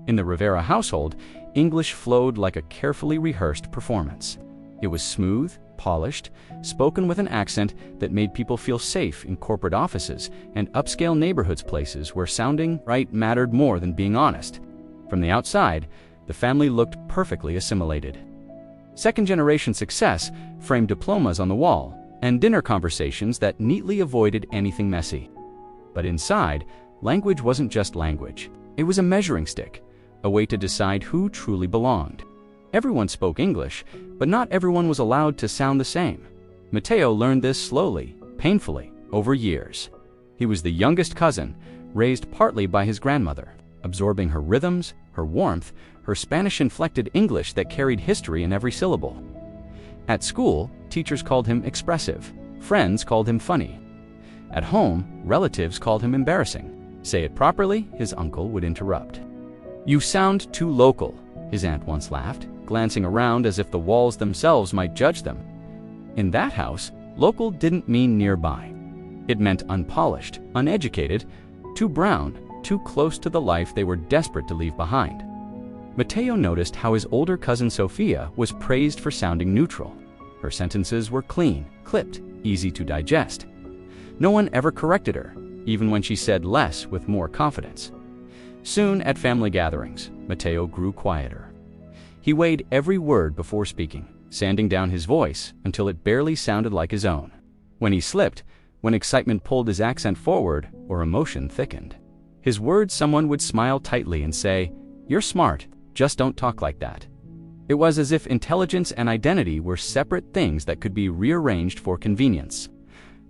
In the Rivera household, English flowed like a carefully rehearsed performance. It was smooth, polished, spoken with an accent that made people feel safe in corporate offices and upscale neighborhoods, places where sounding right mattered more than being honest. From the outside, the family looked perfectly assimilated. Second-generation success framed diplomas on the wall and dinner conversations that neatly avoided anything messy. But inside, language wasn't just language. It was a measuring stick, a way to decide who truly belonged. Everyone spoke English, but not everyone was allowed to sound the same. Mateo learned this slowly, painfully, over years. He was the youngest cousin, raised partly by his grandmother, absorbing her rhythms, her warmth, her Spanish-inflected English that carried history in every syllable. At school, teachers called him expressive, friends called him funny. At home, relatives called him embarrassing. Say it properly, his uncle would interrupt. "You sound too local," his aunt once laughed, glancing around as if the walls themselves might judge them. In that house, local didn't mean nearby. It meant unpolished, uneducated, too brown, too close to the life they were desperate to leave behind. Mateo noticed how his older cousin Sophia was praised for sounding neutral. Her sentences were clean, clipped, easy to digest. No one ever corrected her, even when she said less with more confidence. Soon, at family gatherings, Mateo grew quieter. He weighed every word before speaking, sanding down his voice until it barely sounded like his own. When he slipped, when excitement pulled his accent forward or emotion thickened, his words someone would smile tightly and say, "You're smart, just don't talk like that." It was as if intelligence and identity were separate things that could be rearranged for convenience.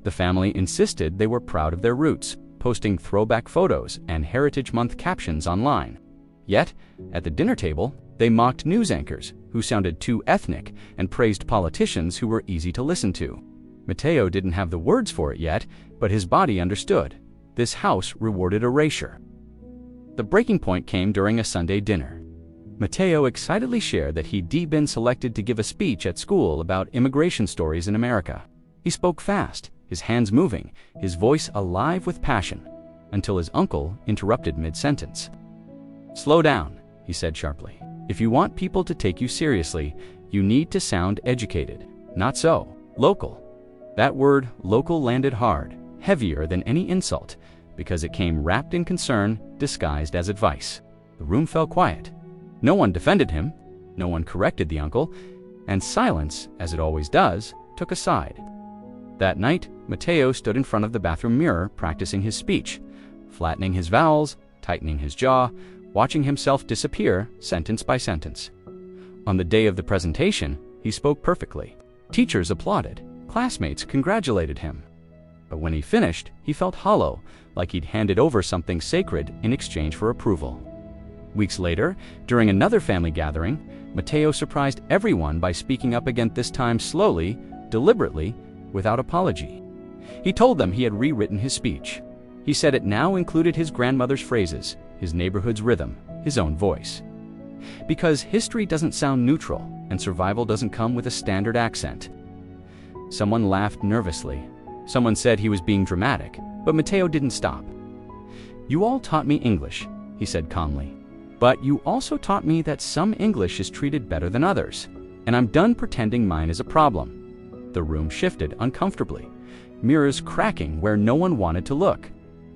The family insisted they were proud of their roots, posting throwback photos and Heritage Month captions online. Yet, at the dinner table, they mocked news anchors who sounded too ethnic and praised politicians who were easy to listen to. Mateo didn't have the words for it yet, but his body understood. This house rewarded erasure. The breaking point came during a Sunday dinner. Mateo excitedly shared that he'd been selected to give a speech at school about immigration stories in America. He spoke fast, his hands moving, his voice alive with passion, until his uncle interrupted mid-sentence. "Slow down," he said sharply. "If you want people to take you seriously, you need to sound educated. Not so. Local." That word, local, landed hard, heavier than any insult, because it came wrapped in concern, disguised as advice. The room fell quiet. No one defended him, no one corrected the uncle, and silence, as it always does, took a side. That night, Mateo stood in front of the bathroom mirror practicing his speech, flattening his vowels, tightening his jaw, watching himself disappear sentence by sentence. On the day of the presentation, he spoke perfectly. Teachers applauded, classmates congratulated him. But when he finished, he felt hollow, like he'd handed over something sacred in exchange for approval. Weeks later, during another family gathering, Mateo surprised everyone by speaking up again, this time slowly, deliberately, without apology. He told them he had rewritten his speech. He said it now included his grandmother's phrases, his neighborhood's rhythm, his own voice. Because history doesn't sound neutral, and survival doesn't come with a standard accent. Someone laughed nervously. Someone said he was being dramatic, but Mateo didn't stop. "You all taught me English," he said calmly. "But you also taught me that some English is treated better than others, and I'm done pretending mine is a problem." The room shifted uncomfortably, mirrors cracking where no one wanted to look.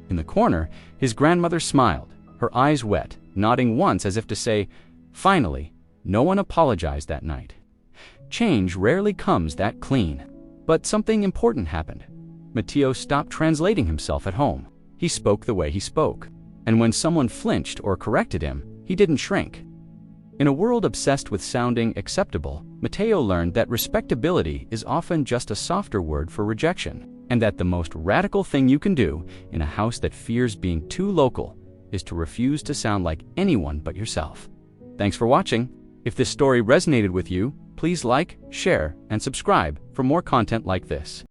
In the corner, his grandmother smiled, her eyes wet, nodding once as if to say, "Finally." No one apologized that night. Change rarely comes that clean. But something important happened. Mateo stopped translating himself at home. He spoke the way he spoke. And when someone flinched or corrected him, he didn't shrink. In a world obsessed with sounding acceptable, Mateo learned that respectability is often just a softer word for rejection, and that the most radical thing you can do in a house that fears being too local is to refuse to sound like anyone but yourself. Thanks for watching. If this story resonated with you, please like, share, and subscribe for more content like this.